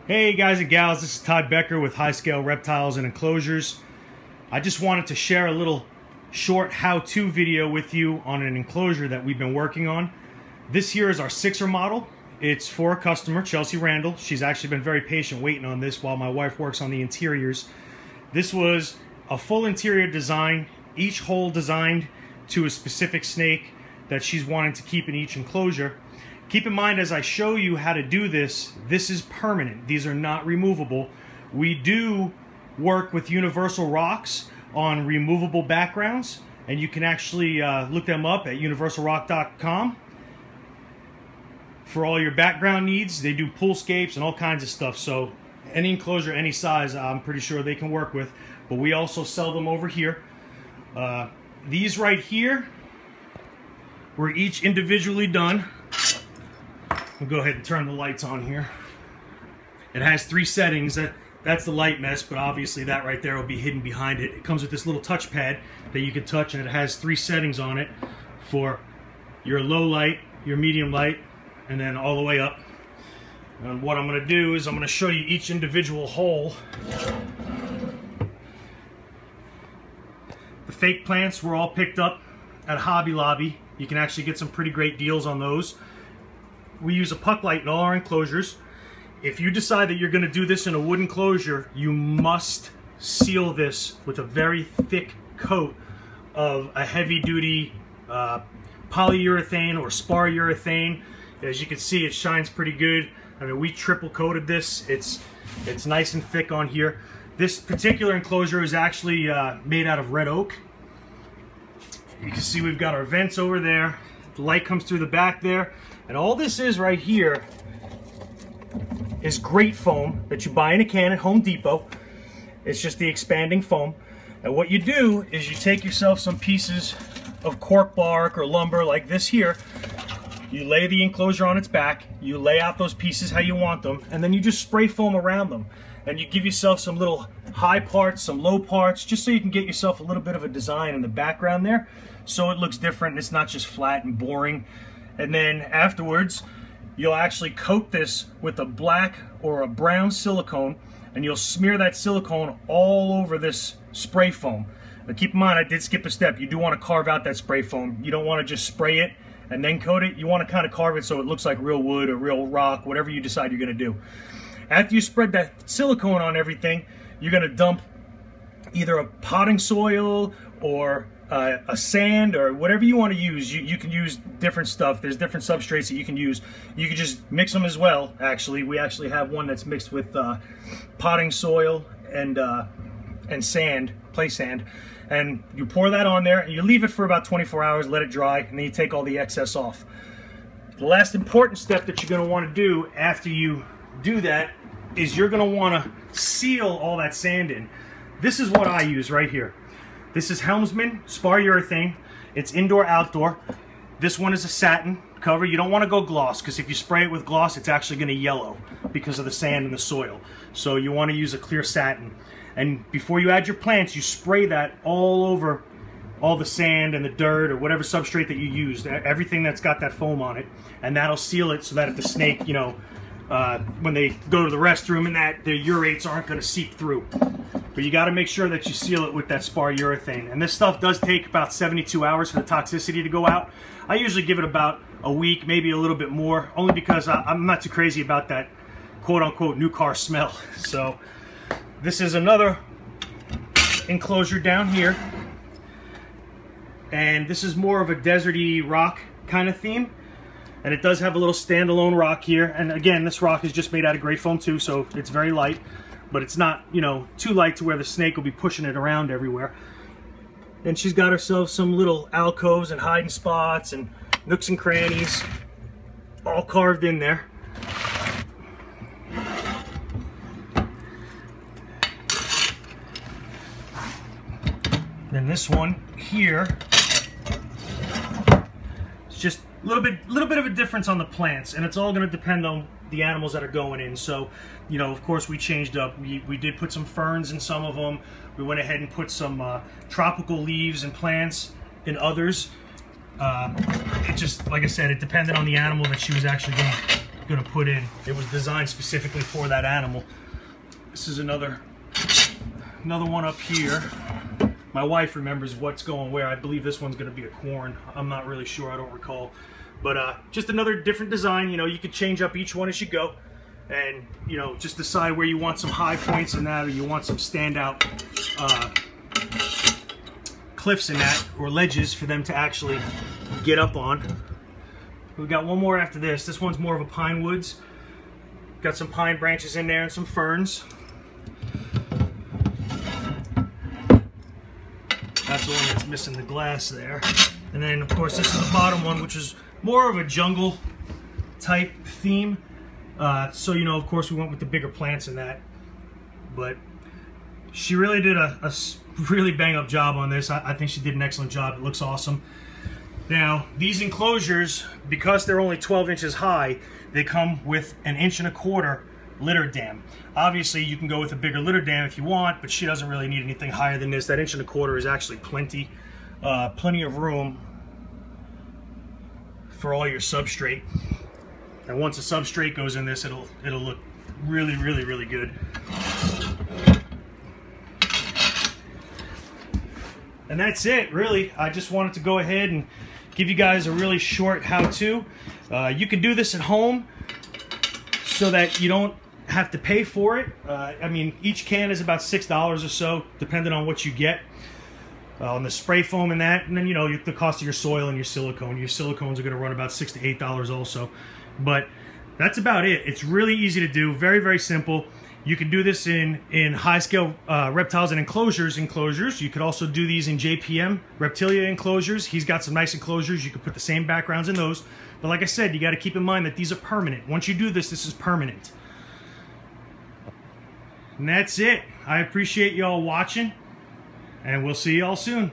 Hey guys and gals, this is Todd Becker with High Scale Reptiles and Enclosures. I just wanted to share a little short how-to video with you on an enclosure that we've been working on. This here is our 6er model. It's for a customer, Chelsea Randall. She's actually been very patient waiting on this while my wife works on the interiors. This was a full interior design, each hole designed to a specific snake that she's wanting to keep in each enclosure. Keep in mind, as I show you how to do this, this is permanent. These are not removable. We do work with universal rocks on removable backgrounds, and you can actually look them up at universalrock.com for all your background needs. They do poolscapes and all kinds of stuff, so any enclosure, any size, I'm pretty sure they can work with. But we also sell them over here. These right here were each individually done. We'll go ahead and turn the lights on here. It has 3 settings. That's the light mess, but obviously that right there will be hidden behind it. It comes with this little touchpad that you can touch, and it has 3 settings on it for your low light, your medium light, and then all the way up. And what I'm going to do is I'm going to show you each individual hole. The fake plants were all picked up at Hobby Lobby. You can actually get some pretty great deals on those. We use a puck light in all our enclosures. If you decide that you're going to do this in a wood enclosure, you must seal this with a very thick coat of a heavy-duty polyurethane or spar urethane. As you can see, it shines pretty good. I mean, we triple coated this. It's nice and thick on here. This particular enclosure is actually made out of red oak. You can see we've got our vents over there. The light comes through the back there. And all this is right here is grate foam that you buy in a can at Home Depot. It's just the expanding foam. And what you do is you take yourself some pieces of cork bark or lumber like this here. You lay the enclosure on its back. You lay out those pieces how you want them. And then you just spray foam around them. And you give yourself some little high parts, some low parts, just so you can get yourself a little bit of a design in the background there. So it looks different and it's not just flat and boring. And then afterwards, you'll actually coat this with a black or a brown silicone, and you'll smear that silicone all over this spray foam. But keep in mind, I did skip a step. You do want to carve out that spray foam. You don't want to just spray it and then coat it. You want to kind of carve it so it looks like real wood or real rock, whatever you decide you're going to do. After you spread that silicone on everything, you're going to dump either a potting soil or a sand or whatever you want to use. You can use different stuff. There's different substrates that you can use. You can just mix them as well. Actually, we actually have one that's mixed with potting soil and sand, play sand, and you pour that on there and you leave it for about 24 hours, let it dry, and then you take all the excess off. The last important step that you're going to want to do after you do that is you're going to want to seal all that sand in. This is what I use right here. This is Helmsman spar urethane. It's indoor-outdoor. This one is a satin cover. You don't want to go gloss, because if you spray it with gloss, it's actually going to yellow because of the sand and the soil. So you want to use a clear satin. And before you add your plants, you spray that all over all the sand and the dirt or whatever substrate that you used, everything that's got that foam on it, and that'll seal it so that if the snake, you know, when they go to the restroom and that, the urates aren't going to seep through. But you got to make sure that you seal it with that spar urethane. And this stuff does take about 72 hours for the toxicity to go out. I usually give it about a week, maybe a little bit more, only because I'm not too crazy about that quote-unquote new car smell. So this is another enclosure down here. And this is more of a deserty rock kind of theme. And it does have a little standalone rock here. And again, this rock is just made out of grate foam too, so it's very light. But it's not, you know, too light to where the snake will be pushing it around everywhere. And she's got herself some little alcoves and hiding spots and nooks and crannies all carved in there. Then this one here, it's just a little bit of a difference on the plants, and it's all going to depend on the animals that are going in. So, you know, of course we changed up. We did put some ferns in some of them. We went ahead and put some tropical leaves and plants in others. It just, like I said, it depended on the animal that she was actually going to gonna put in. It was designed specifically for that animal. This is another one up here. My wife remembers what's going where. I believe this one's gonna be a corn. I'm not really sure, I don't recall. But just another different design. You know, you could change up each one as you go. And, you know, just decide where you want some high points in that, or you want some standout cliffs in that, or ledges for them to actually get up on. We've got one more after this. This one's more of a pine woods. Got some pine branches in there and some ferns. That's the one that's missing the glass there. And then, of course, this is the bottom one, which is more of a jungle type theme. So, you know, of course, we went with the bigger plants in that. But she really did a really bang-up job on this. I think she did an excellent job. It looks awesome. Now, these enclosures, because they're only 12 inches high, they come with an 1.25 inch litter dam. Obviously, you can go with a bigger litter dam if you want, but she doesn't really need anything higher than this. That 1.25 inch is actually plenty of room for all your substrate. And once the substrate goes in this, it'll look really, really, really good. And that's it, really. I just wanted to go ahead and give you guys a really short how-to. You can do this at home so that you don't have to pay for it. I mean, each can is about $6 or so, depending on what you get. On the spray foam and that, and then, you know, the cost of your soil and your silicone. Your silicones are going to run about $6 to $8 also. But that's about it. It's really easy to do, very, very simple. You can do this in high-scale reptiles and enclosures. You could also do these in JPM, Reptilia enclosures. He's got some nice enclosures. You could put the same backgrounds in those. But like I said, you got to keep in mind that these are permanent. Once you do this, this is permanent. And that's it. I appreciate y'all watching, and we'll see y'all soon.